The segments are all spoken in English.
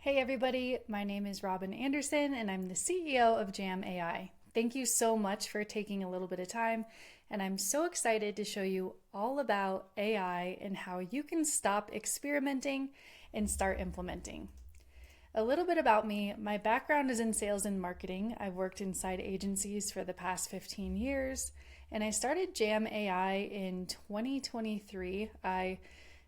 Hey everybody, my name is Robin Anderson and I'm the CEO of Jam AI. Thank you so much for taking a little bit of time, and I'm so excited to show you all about AI and how you can stop experimenting and start implementing. A little bit about me: my background is in sales and marketing. I've worked inside agencies for the past 15 years, and I started Jam AI in 2023. I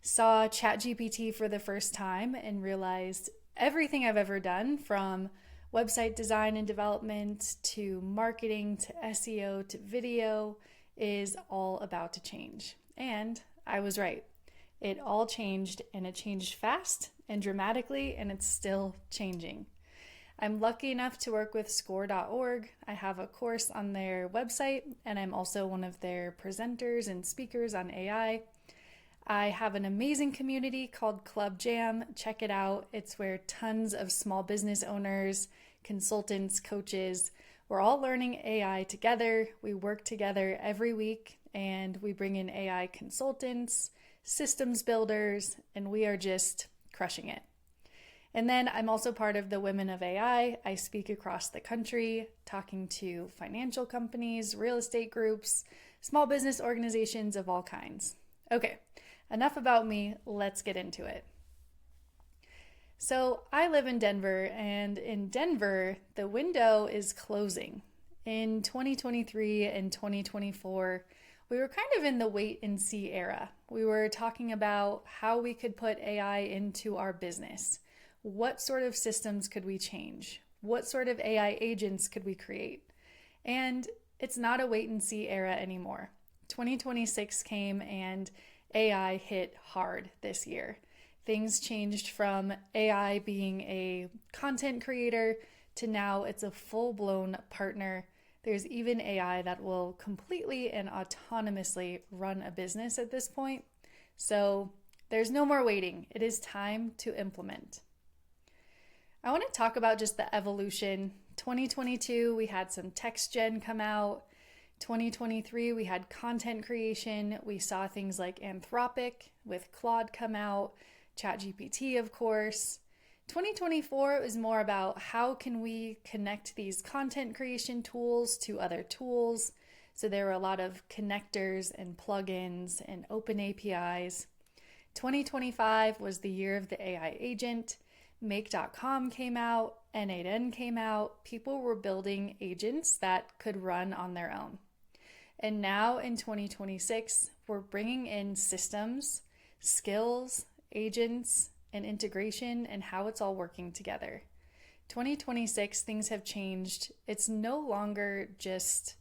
saw ChatGPT for the first time and realized everything I've ever done, from website design and development to marketing to SEO to video, is all about to change. And I was right. It all changed, and it changed fast and dramatically, and it's still changing. I'm lucky enough to work with score.org. I have a course on their website, and I'm also one of their presenters and speakers on AI. I have an amazing community called Club Jam. Check it out. It's where tons of small business owners, consultants, coaches, we're all learning AI together. We work together every week, and we bring in AI consultants, systems builders, and we are just crushing it. And then I'm also part of the Women of AI. I speak across the country, talking to financial companies, real estate groups, small business organizations of all kinds. Okay, enough about me. Let's get into it. So I live in Denver, and in Denver, the window is closing. In 2023 and 2024, we were kind of in the wait and see era. We were talking about how we could put AI into our business. What sort of systems could we change? What sort of AI agents could we create? And it's not a wait and see era anymore. 2026 came and AI hit hard this year. Things changed from AI being a content creator to now it's a full-blown partner. There's even AI that will completely and autonomously run a business at this point. So there's no more waiting. It is time to implement. I want to talk about just the evolution. 2022, we had some text gen come out. 2023, we had content creation. We saw things like Anthropic with Claude come out, ChatGPT, of course. 2024, it was more about how can we connect these content creation tools to other tools. So there were a lot of connectors and plugins and open APIs. 2025 was the year of the AI agent. Make.com came out, N8N came out. People were building agents that could run on their own. And now in 2026, we're bringing in systems, skills, agents, and integration, and how it's all working together. 2026, things have changed. It's no longer just,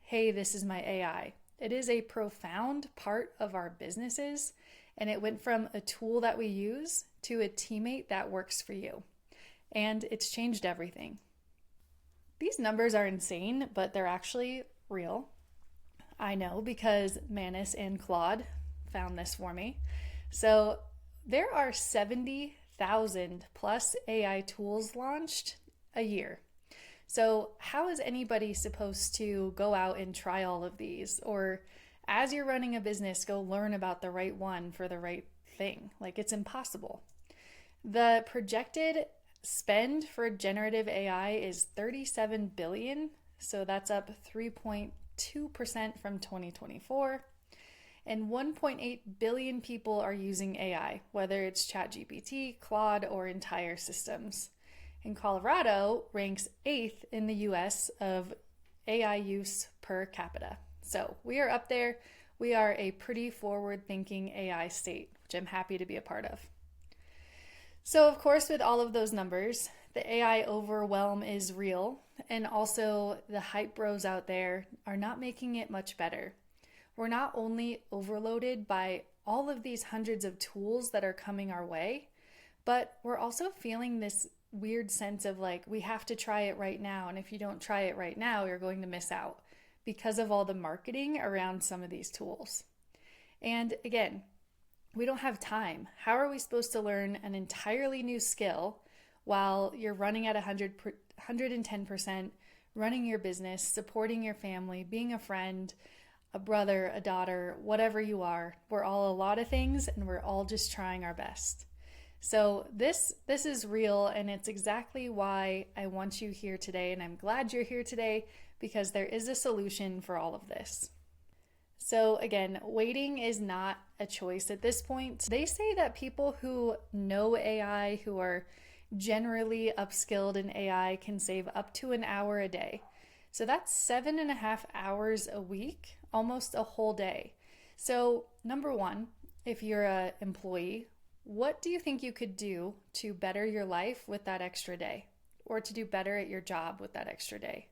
hey, this is my AI. It is a profound part of our businesses, and it went from a tool that we use to a teammate that works for you. And it's changed everything. These numbers are insane, but they're actually real. I know because Manus and Claude found this for me. So there are 70,000 plus AI tools launched a year. So how is anybody supposed to go out and try all of these? Or as you're running a business, go learn about the right one for the right thing? Like, it's impossible. The projected spend for generative AI is $37 billion. So that's up 3.2% from 2024. And 1.8 billion people are using AI, whether it's ChatGPT, Claude, or entire systems. And Colorado ranks 8th in the US of AI use per capita. So we are up there. We are a pretty forward-thinking AI state, which I'm happy to be a part of. So of course, with all of those numbers, the AI overwhelm is real. And also the hype bros out there are not making it much better. We're not only overloaded by all of these hundreds of tools that are coming our way, but we're also feeling this weird sense of like, we have to try it right now. And if you don't try it right now, you're going to miss out because of all the marketing around some of these tools. And again, we don't have time. How are we supposed to learn an entirely new skill while you're running at 110%, running your business, supporting your family, being a friend, a brother, a daughter, whatever you are? We're all a lot of things, and we're all just trying our best. So this is real, and it's exactly why I want you here today, and I'm glad you're here today because there is a solution for all of this. So again, waiting is not a choice at this point. They say that people who know AI, who are generally upskilled in AI, can save up to an hour a day. So that's 7.5 hours a week, almost a whole day. So number one, if you're an employee, what do you think you could do to better your life with that extra day, or to do better at your job with that extra day?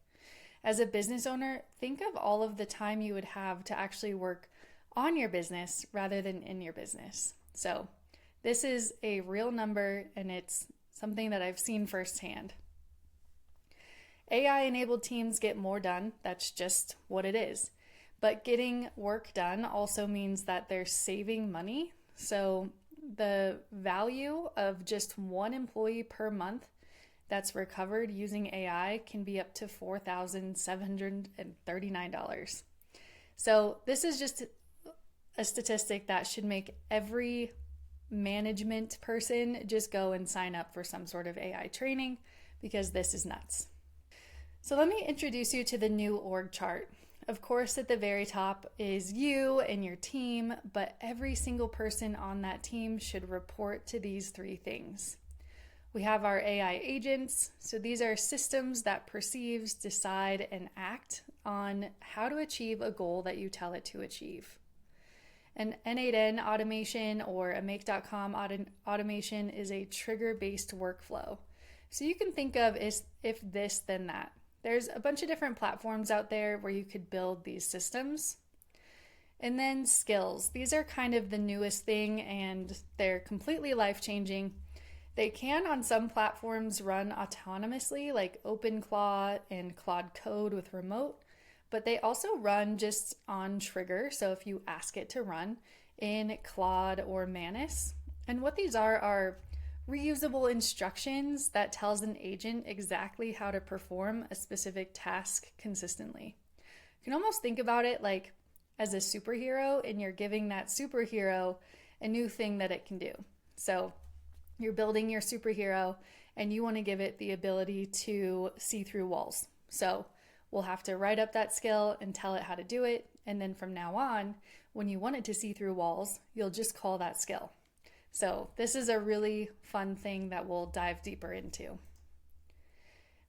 As a business owner, think of all of the time you would have to actually work on your business rather than in your business. So this is a real number, and it's something that I've seen firsthand. AI-enabled teams get more done. That's just what it is. But getting work done also means that they're saving money. So the value of just one employee per month that's recovered using AI can be up to $4,739. So this is just a statistic that should make every management person just go and sign up for some sort of AI training, because this is nuts. So let me introduce you to the new org chart. Of course, at the very top is you and your team, but every single person on that team should report to these three things. We have our AI agents. So these are systems that perceives, decide, and act on how to achieve a goal that you tell it to achieve. An N8N automation or a make.com automation is a trigger-based workflow. So you can think of as if this, then that. There's a bunch of different platforms out there where you could build these systems. And then skills. These are kind of the newest thing, and they're completely life-changing. They can, on some platforms, run autonomously, like OpenClaw and Claude Code with remote, but they also run just on trigger. So if you ask it to run in Claude or Manus. And what these are reusable instructions that tells an agent exactly how to perform a specific task consistently. You can almost think about it like as a superhero, and you're giving that superhero a new thing that it can do. So you're building your superhero and you want to give it the ability to see through walls. So we'll have to write up that skill and tell it how to do it. And then from now on, when you want it to see through walls, you'll just call that skill. So this is a really fun thing that we'll dive deeper into.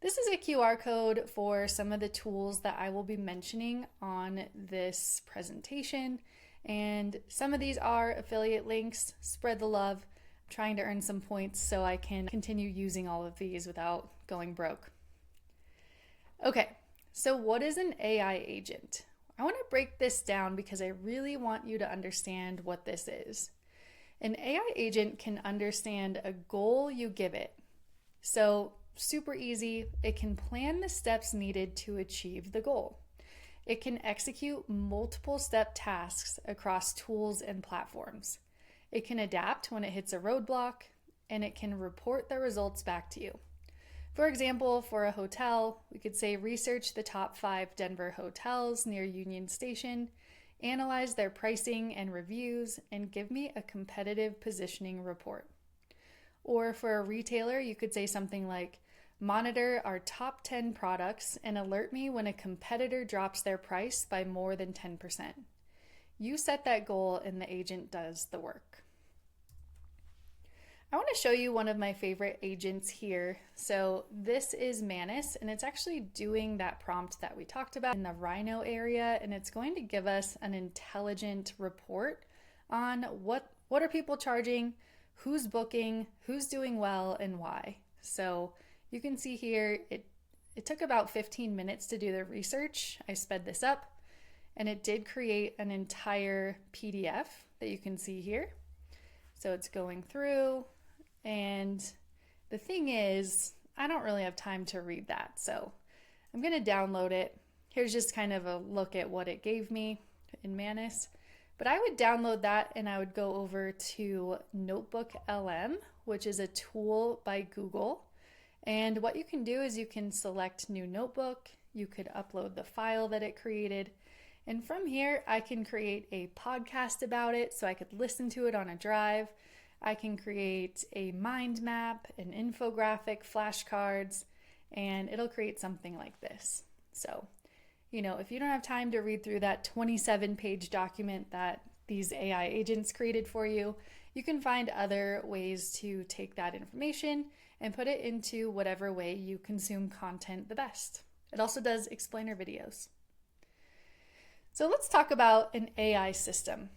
This is a QR code for some of the tools that I will be mentioning on this presentation. And some of these are affiliate links. Spread the love. I'm trying to earn some points so I can continue using all of these without going broke. Okay, so what is an AI agent? I want to break this down because I really want you to understand what this is. An AI agent can understand a goal you give it. So super easy, it can plan the steps needed to achieve the goal. It can execute multiple step tasks across tools and platforms. It can adapt when it hits a roadblock, and it can report the results back to you. For example, for a hotel, we could say research the top 5 Denver hotels near Union Station, analyze their pricing and reviews, and give me a competitive positioning report. Or for a retailer, you could say something like, monitor our top 10 products and alert me when a competitor drops their price by more than 10%. You set that goal and the agent does the work. I want to show you one of my favorite agents here. So this is Manus, and it's actually doing that prompt that we talked about in the Rhino area, and it's going to give us an intelligent report on what are people charging, who's booking, who's doing well, and why. So you can see here, it took about 15 minutes to do the research. I sped this up, and it did create an entire PDF that you can see here. So it's going through. And the thing is, I don't really have time to read that, so I'm going to download it. Here's just kind of a look at what it gave me in Manus. But I would download that and I would go over to Notebook LM, which is a tool by Google. And what you can do is you can select new notebook, you could upload the file that it created, and from here I can create a podcast about it so I could listen to it on a drive. I can create a mind map, an infographic, flashcards, and it'll create something like this. So, if you don't have time to read through that 27-page document that these AI agents created for you, you can find other ways to take that information and put it into whatever way you consume content the best. It also does explainer videos. So let's talk about an AI system.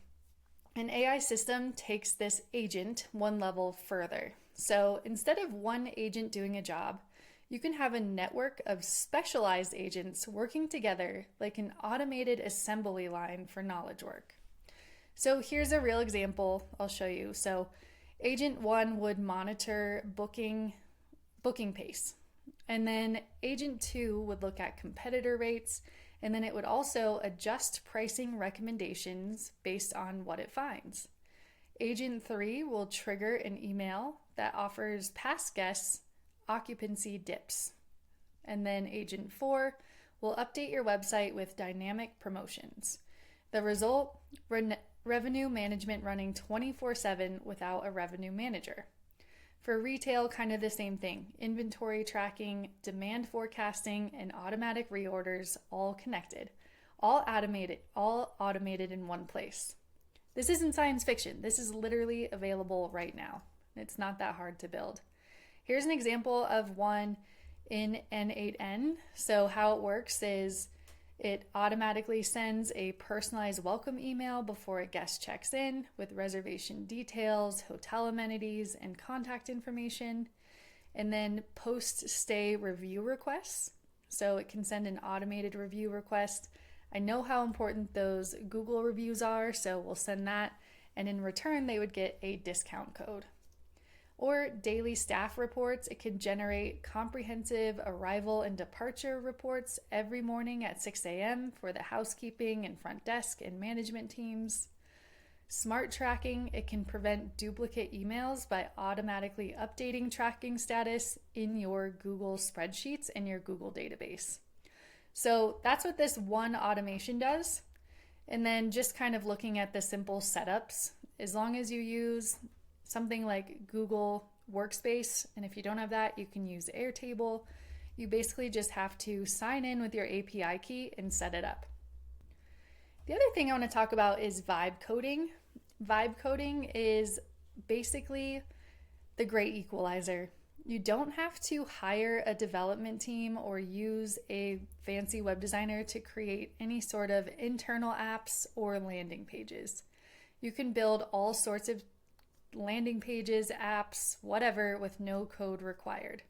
An AI system takes this agent one level further. So instead of one agent doing a job, you can have a network of specialized agents working together like an automated assembly line for knowledge work. So here's a real example I'll show you. So agent 1 would monitor booking pace. And then agent 2 would look at competitor rates, and then it would also adjust pricing recommendations based on what it finds. Agent 3 will trigger an email that offers past guests occupancy dips. And then agent 4 will update your website with dynamic promotions. The result, revenue management running 24/7 without a revenue manager. For retail, kind of the same thing. Inventory tracking, demand forecasting, and automatic reorders all connected, all automated in one place. This isn't science fiction. This is literally available right now. It's not that hard to build. Here's an example of one in N8N. So how it works is it automatically sends a personalized welcome email before a guest checks in with reservation details, hotel amenities, and contact information. And then post-stay review requests. So it can send an automated review request. I know how important those Google reviews are, so we'll send that. And in return, they would get a discount code. Or daily staff reports. It could generate comprehensive arrival and departure reports every morning at 6 a.m. for the housekeeping and front desk and management teams. Smart tracking. It can prevent duplicate emails by automatically updating tracking status in your Google spreadsheets and your Google database. So that's what this one automation does. And then just kind of looking at the simple setups, as long as you use something like Google Workspace, and if you don't have that, you can use Airtable. You basically just have to sign in with your API key and set it up. The other thing I want to talk about is vibe coding. Vibe coding is basically the great equalizer. You don't have to hire a development team or use a fancy web designer to create any sort of internal apps or landing pages. You can build all sorts of landing pages, apps, whatever, with no code required.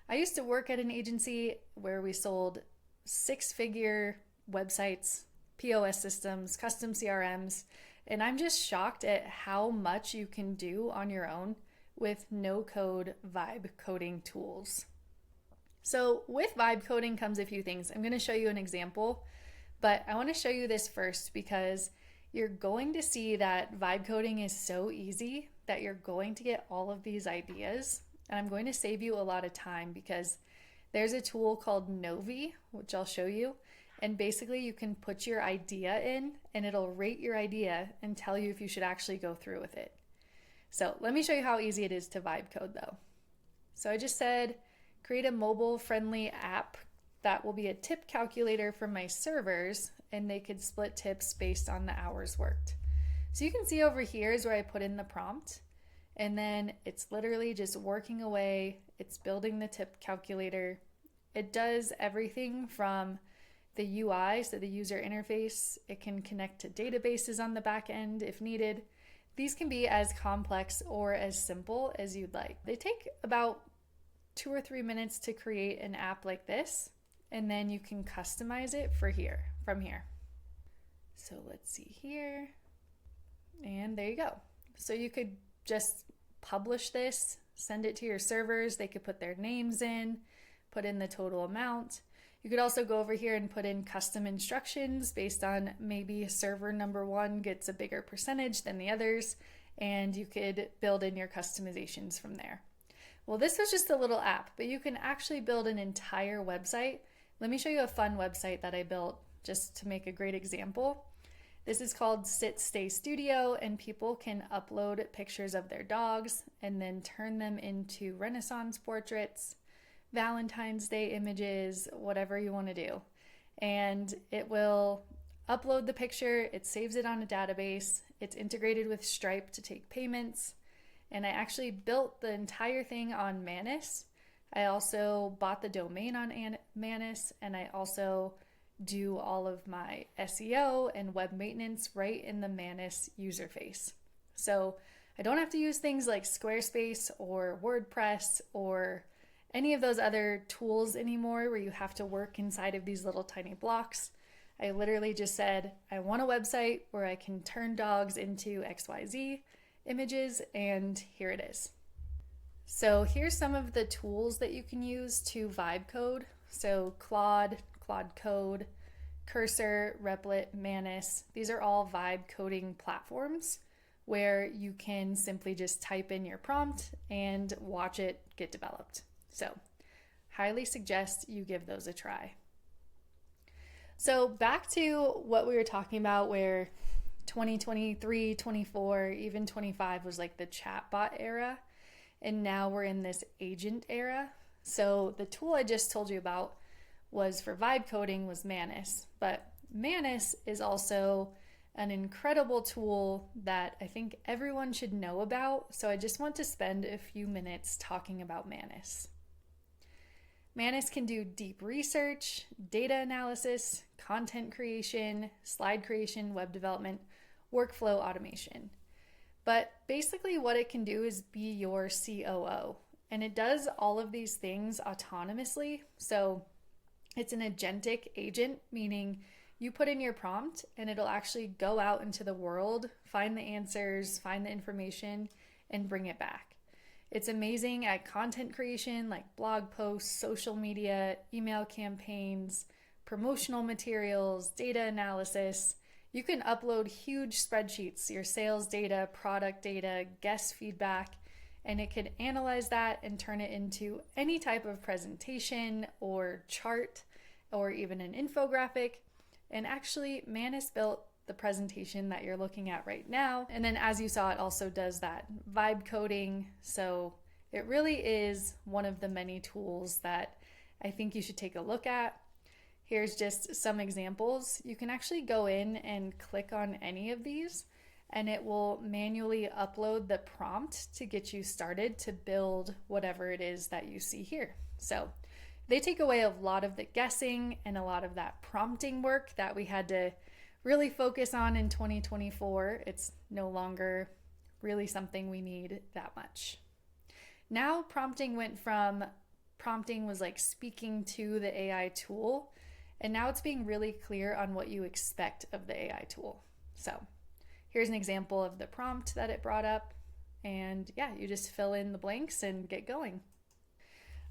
I used to work at an agency where we sold 6-figure websites, POS systems, custom CRMs, and I'm just shocked at how much you can do on your own with no code vibe coding tools. So with vibe coding comes a few things. I'm going to show you an example, but I want to show you this first because you're going to see that vibe coding is so easy that you're going to get all of these ideas. And I'm going to save you a lot of time because there's a tool called Novi, which I'll show you. And basically you can put your idea in and it'll rate your idea and tell you if you should actually go through with it. So let me show you how easy it is to vibe code though. So I just said, create a mobile friendly app that will be a tip calculator for my servers, and they could split tips based on the hours worked. So you can see over here is where I put in the prompt, and then it's literally just working away. It's building the tip calculator. It does everything from the UI, so the user interface. It can connect to databases on the back end if needed. These can be as complex or as simple as you'd like. They take about 2 or 3 minutes to create an app like this, and then you can customize it from here. So let's see here, and there you go. So you could just publish this, send it to your servers. They could put their names in, put in the total amount. You could also go over here and put in custom instructions based on maybe server number 1 gets a bigger percentage than the others, and you could build in your customizations from there. Well, this was just a little app, but you can actually build an entire website. Let me show you a fun website that I built just to make a great example. This is called Sit Stay Studio, and people can upload pictures of their dogs and then turn them into Renaissance portraits, Valentine's Day images, whatever you want to do. And it will upload the picture, it saves it on a database, it's integrated with Stripe to take payments, and I actually built the entire thing on Manus. I also bought the domain on Manus, and I also do all of my SEO and web maintenance right in the Manus user face. So I don't have to use things like Squarespace or WordPress or any of those other tools anymore where you have to work inside of these little tiny blocks. I literally just said, I want a website where I can turn dogs into XYZ images, and here it is. So here's some of the tools that you can use to vibe code. So Claude Code, Cursor, Replit, Manus. These are all vibe coding platforms where you can simply just type in your prompt and watch it get developed. So highly suggest you give those a try. So back to what we were talking about where 2023, 24, even 25 was like the chatbot era. And now we're in this agent era. So the tool I just told you about was for vibe coding was Manus, but Manus is also an incredible tool that I think everyone should know about. So I just want to spend a few minutes talking about Manus. Manus can do deep research, data analysis, content creation, slide creation, web development, workflow automation. But basically what it can do is be your COO. And it does all of these things autonomously. So it's an agentic agent, meaning you put in your prompt and it'll actually go out into the world, find the answers, find the information, and bring it back. It's amazing at content creation like blog posts, social media, email campaigns, promotional materials, data analysis. You can upload huge spreadsheets, your sales data, product data, guest feedback, and it can analyze that and turn it into any type of presentation or chart or even an infographic. And actually, Manus built the presentation that you're looking at right now. And then as you saw, it also does that vibe coding. So it really is one of the many tools that I think you should take a look at. Here's just some examples. You can actually go in and click on any of these and it will manually upload the prompt to get you started to build whatever it is that you see here. So they take away a lot of the guessing and a lot of that prompting work that we had to really focus on in 2024. It's no longer really something we need that much. Now prompting went from prompting was like speaking to the AI tool, and now it's being really clear on what you expect of the AI tool. So here's an example of the prompt that it brought up, and yeah, you just fill in the blanks and get going.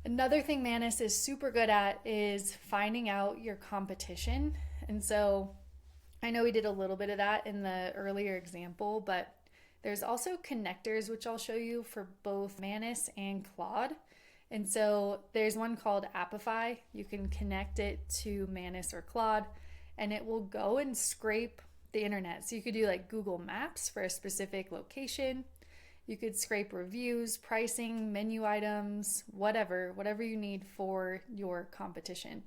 Another thing Manus is super good at is finding out your competition. And so I know we did a little bit of that in the earlier example, but there's also connectors, which I'll show you for both Manus and Claude. And so there's one called Appify. You can connect it to Manus or Claude, and it will go and scrape the internet. So you could do like Google Maps for a specific location. You could scrape reviews, pricing, menu items, whatever you need for your competition.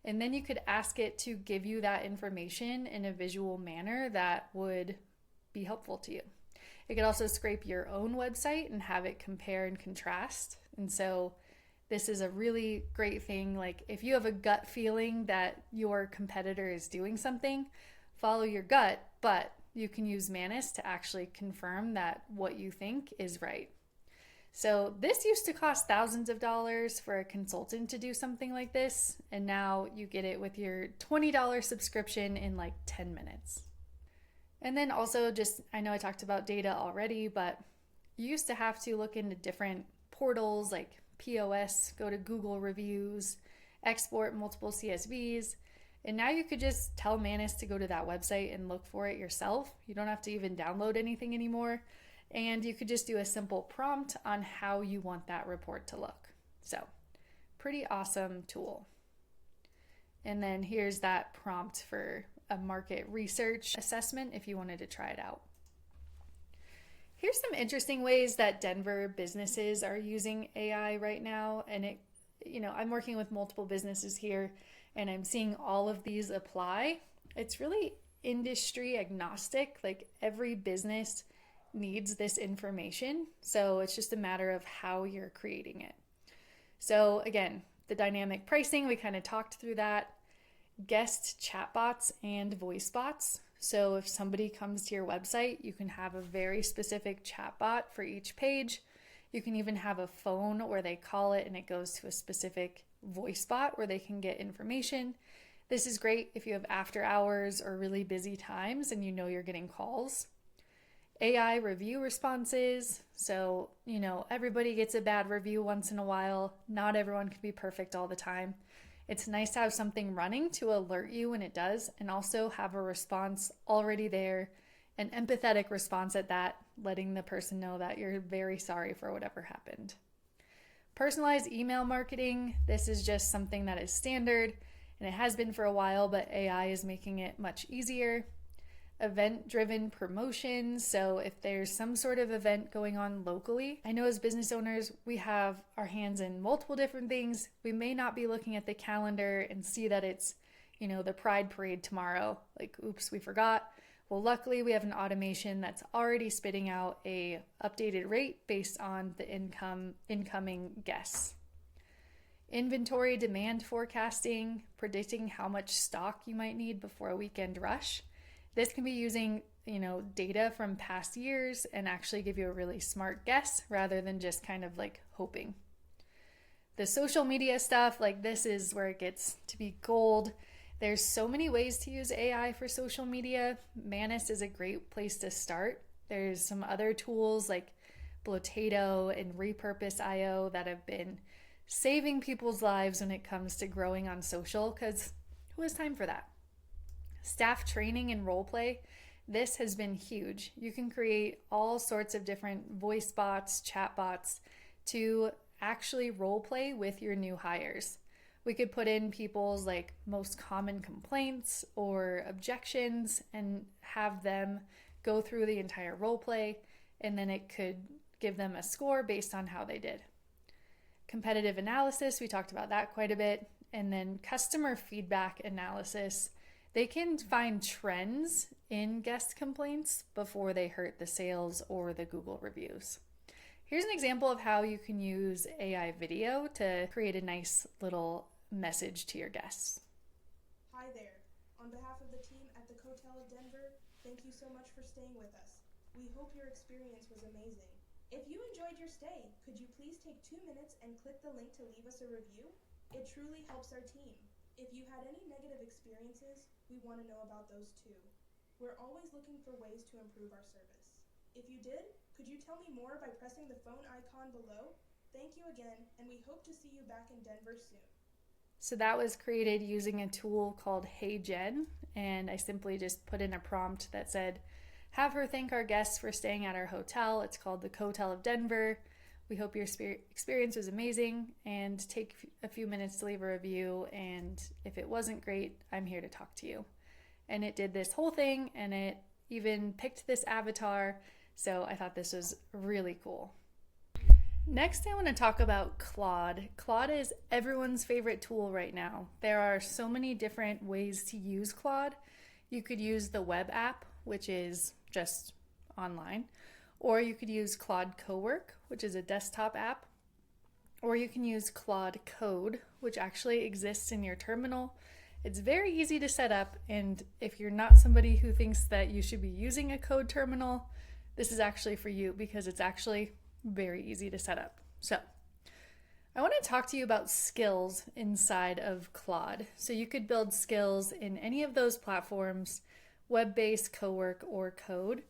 And then you could ask it to give you that information in a visual manner that would be helpful to you. It could also scrape your own website and have it compare and contrast. And so this is a really great thing. Like if you have a gut feeling that your competitor is doing something, follow your gut, but you can use Manus to actually confirm that what you think is right. So this used to cost thousands of dollars for a consultant to do something like this, and now you get it with your $20 subscription in like 10 minutes. And then also just, I know I talked about data already, but you used to have to look into different portals like POS, go to Google reviews, export multiple CSVs. And now you could just tell Manus to go to that website and look for it yourself. You don't have to even download anything anymore. And you could just do a simple prompt on how you want that report to look. So pretty awesome tool. And then here's that prompt for a market research assessment if you wanted to try it out. Here's some interesting ways that Denver businesses are using AI right now. And I'm working with multiple businesses here and I'm seeing all of these apply. It's really industry agnostic. Like every business needs this information. So it's just a matter of how you're creating it. So again, the dynamic pricing, we kind of talked through that. Guest chatbots and voice bots. So if somebody comes to your website, you can have a very specific chatbot for each page. You can even have a phone where they call it and it goes to a specific voice bot where they can get information. This is great if you have after hours or really busy times and you know you're getting calls. AI review responses. So, everybody gets a bad review once in a while. Not everyone can be perfect all the time. It's nice to have something running to alert you when it does, and also have a response already there, an empathetic response at that, letting the person know that you're very sorry for whatever happened. Personalized email marketing. This is just something that is standard, and it has been for a while, but AI is making it much easier. Event-driven promotions. So if there's some sort of event going on locally, I know as business owners, we have our hands in multiple different things. We may not be looking at the calendar and see that it's, the Pride Parade tomorrow. Like, oops, we forgot. Well, luckily we have an automation that's already spitting out a updated rate based on the incoming guests. Inventory demand forecasting, predicting how much stock you might need before a weekend rush. This can be using, data from past years and actually give you a really smart guess rather than just kind of like hoping. The social media stuff, like this is where it gets to be gold. There's so many ways to use AI for social media. Manus is a great place to start. There's some other tools like Blotato and Repurpose.io that have been saving people's lives when it comes to growing on social, because who has time for that? Staff training and role play. This has been huge. You can create all sorts of different voice bots, chat bots to actually role play with your new hires. We could put in people's most common complaints or objections and have them go through the entire role play, and then it could give them a score based on how they did. Competitive analysis, we talked about that quite a bit. And then customer feedback analysis. They can find trends in guest complaints before they hurt the sales or the Google reviews. Here's an example of how you can use AI video to create a nice little message to your guests. Hi there. On behalf of the team at the Hotel of Denver, thank you so much for staying with us. We hope your experience was amazing. If you enjoyed your stay, could you please take 2 minutes and click the link to leave us a review? It truly helps our team. If you had any negative experiences, we want to know about those too. We're always looking for ways to improve our service. If you did, could you tell me more by pressing the phone icon below? Thank you again, and we hope to see you back in Denver soon. So that was created using a tool called Hey Jen, and I simply just put in a prompt that said, have her thank our guests for staying at our hotel. It's called the Hotel of Denver. We hope your experience was amazing, and take a few minutes to leave a review, and if it wasn't great, I'm here to talk to you. And it did this whole thing, and it even picked this avatar, so I thought this was really cool. Next, I want to talk about Claude. Claude is everyone's favorite tool right now. There are so many different ways to use Claude. You could use the web app, which is just online, or you could use Claude Cowork, which is a desktop app, or you can use Claude Code, which actually exists in your terminal. It's very easy to set up, and if you're not somebody who thinks that you should be using a code terminal, this is actually for you because it's actually very easy to set up. So I want to talk to you about skills inside of Claude. So you could build skills in any of those platforms, web-based, Cowork, or Code.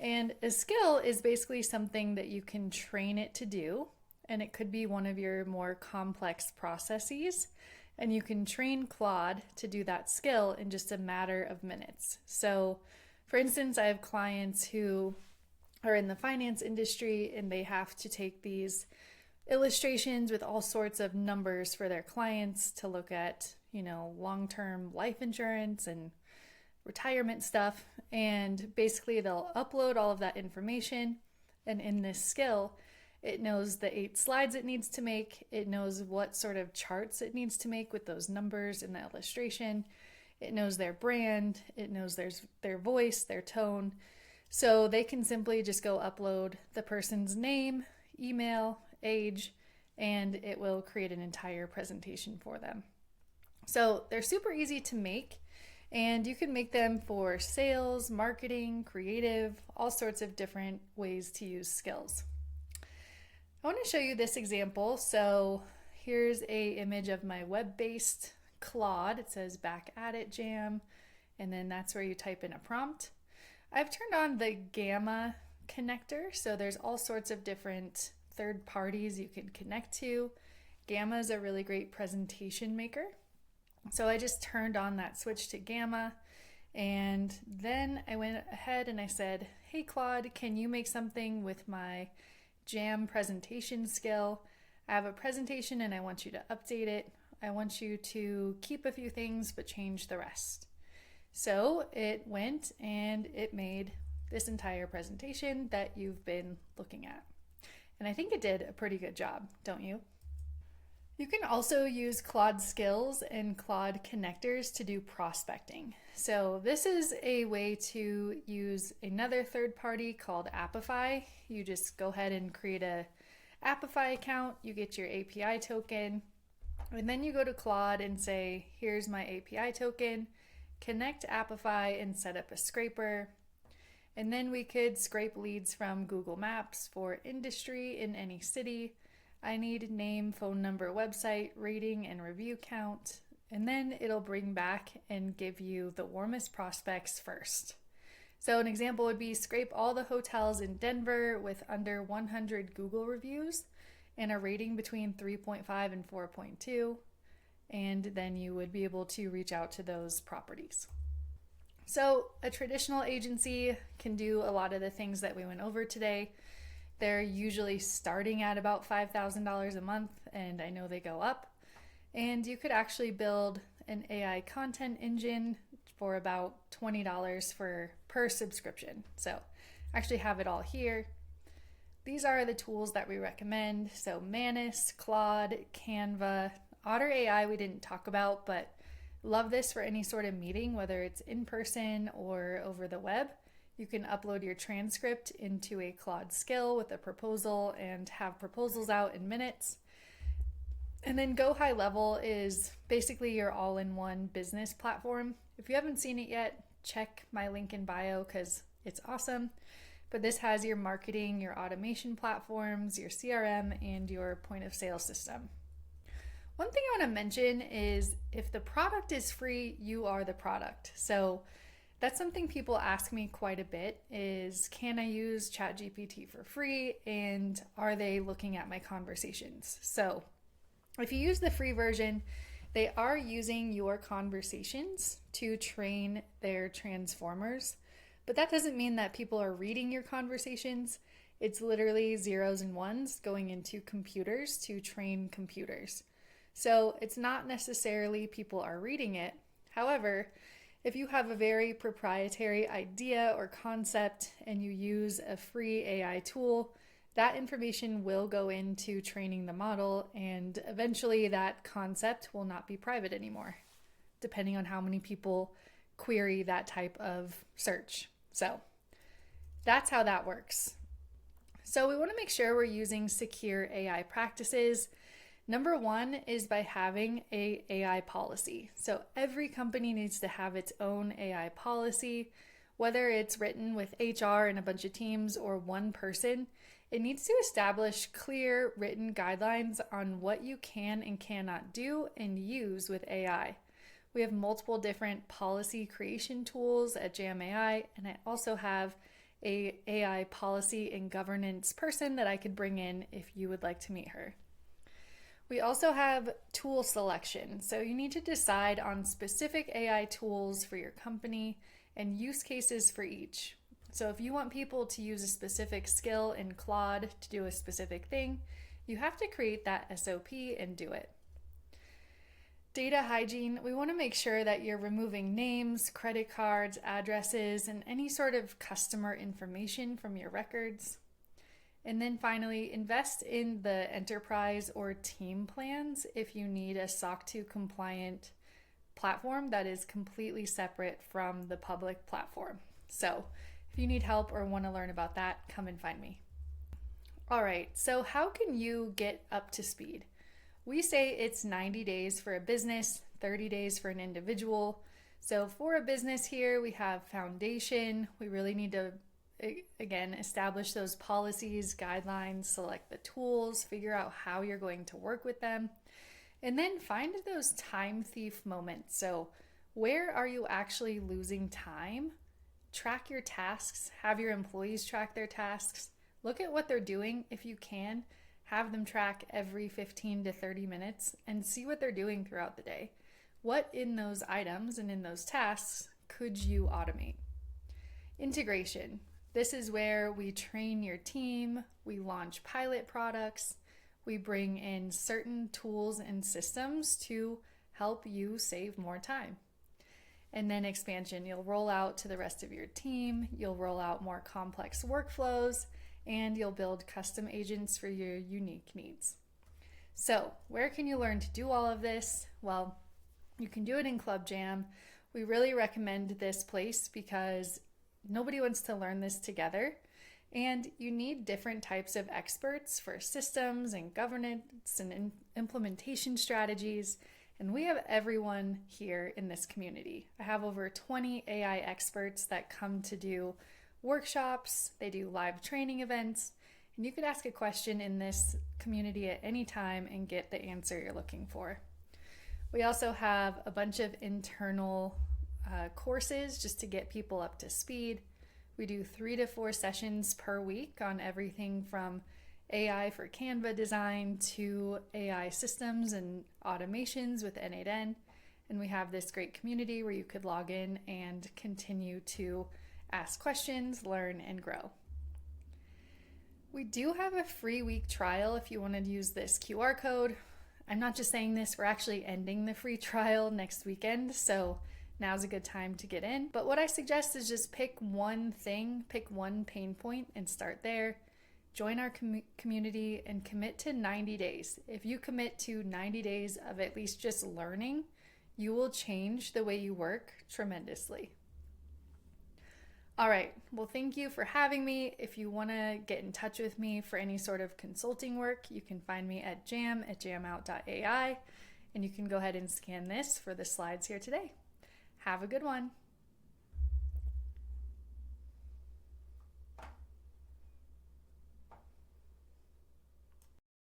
And a skill is basically something that you can train it to do, and it could be one of your more complex processes, and you can train Claude to do that skill in just a matter of minutes. So for instance, I have clients who are in the finance industry and they have to take these illustrations with all sorts of numbers for their clients to look at, long-term life insurance and retirement stuff. And basically, they'll upload all of that information. And in this skill, it knows the 8 slides it needs to make. It knows what sort of charts it needs to make with those numbers in the illustration. It knows their brand. It knows their voice, their tone. So they can simply just go upload the person's name, email, age, and it will create an entire presentation for them. So they're super easy to make, and you can make them for sales, marketing, creative, all sorts of different ways to use skills. I want to show you this example. So here's an image of my web-based Claude. It says back at it jam, and then that's where you type in a prompt. I've turned on the Gamma connector, so there's all sorts of different third parties you can connect to. Gamma is a really great presentation maker. So I just turned on that switch to Gamma, and then I went ahead and I said, hey Claude, can you make something with my Jam presentation skill? I have a presentation and I want you to update it. I want you to keep a few things but change the rest. So it went and it made this entire presentation that you've been looking at. And I think it did a pretty good job, don't you? You can also use Claude skills and Claude connectors to do prospecting. So this is a way to use another third party called Appify. You just go ahead and create a Appify account, you get your API token, and then you go to Claude and say, here's my API token, connect Appify and set up a scraper. And then we could scrape leads from Google Maps for industry in any city. I need name, phone number, website, rating, and review count. And then it'll bring back and give you the warmest prospects first. So an example would be scrape all the hotels in Denver with under 100 Google reviews and a rating between 3.5 and 4.2. And then you would be able to reach out to those properties. So a traditional agency can do a lot of the things that we went over today. They're usually starting at about $5,000 a month, and I know they go up. And you could actually build an AI content engine for about $20 per subscription. So I actually have it all here. These are the tools that we recommend. So Manus, Claude, Canva, Otter AI we didn't talk about, but love this for any sort of meeting, whether it's in person or over the web. You can upload your transcript into a Claude skill with a proposal and have proposals out in minutes. And then Go High Level is basically your all-in-one business platform. If you haven't seen it yet, check my link in bio because it's awesome. But this has your marketing, your automation platforms, your CRM, and your point of sale system. One thing I want to mention is if the product is free, you are the product. So that's something people ask me quite a bit is, can I use ChatGPT for free? And are they looking at my conversations? So if you use the free version, they are using your conversations to train their transformers. But that doesn't mean that people are reading your conversations. It's literally zeros and ones going into computers to train computers. So it's not necessarily people are reading it. However, if you have a very proprietary idea or concept and you use a free AI tool, that information will go into training the model, and eventually that concept will not be private anymore, depending on how many people query that type of search. So that's how that works. So we want to make sure we're using secure AI practices. Number one is by having an AI policy. So every company needs to have its own AI policy, whether it's written with HR and a bunch of teams or one person. It needs to establish clear written guidelines on what you can and cannot do and use with AI. We have multiple different policy creation tools at Jam AI, and I also have a AI policy and governance person that I could bring in if you would like to meet her. We also have tool selection. So you need to decide on specific AI tools for your company and use cases for each. So if you want people to use a specific skill in Claude to do a specific thing, you have to create that SOP and do it. Data hygiene, we want to make sure that you're removing names, credit cards, addresses, and any sort of customer information from your records. And then finally, invest in the enterprise or team plans if you need a SOC 2 compliant platform that is completely separate from the public platform. So if you need help or want to learn about that, come and find me. All right, so how can you get up to speed? We say it's 90 days for a business, 30 days for an individual. So for a business here, we have foundation. We really need to, again, establish those policies, guidelines, select the tools, figure out how you're going to work with them, and then find those time thief moments. So where are you actually losing time? Track your tasks, have your employees track their tasks, look at what they're doing if you can. Have them track every 15 to 30 minutes and see what they're doing throughout the day. What in those items and in those tasks could you automate? Integration. This is where we train your team, we launch pilot products, we bring in certain tools and systems to help you save more time. And then expansion. You'll roll out to the rest of your team, you'll roll out more complex workflows, and you'll build custom agents for your unique needs. So, where can you learn to do all of this? Well, you can do it in Club Jam. We really recommend this place because nobody wants to learn this together, and you need different types of experts for systems and governance and implementation strategies, and we have everyone here in this community. I have over 20 AI experts that come to do workshops, they do live training events, and you could ask a question in this community at any time and get the answer you're looking for. We also have a bunch of internal courses just to get people up to speed. We do 3 to 4 sessions per week on everything from AI for Canva design to AI systems and automations with N8N. And we have this great community where you could log in and continue to ask questions, learn, and grow. We do have a free week trial if you want to use this QR code. I'm not just saying this, we're actually ending the free trial next weekend, so now's a good time to get in. But what I suggest is just pick one thing, pick one pain point and start there. Join our community and commit to 90 days. If you commit to 90 days of at least just learning, you will change the way you work tremendously. All right, well, thank you for having me. If you want to get in touch with me for any sort of consulting work, you can find me at jamout.ai, and you can go ahead and scan this for the slides here today. Have a good one.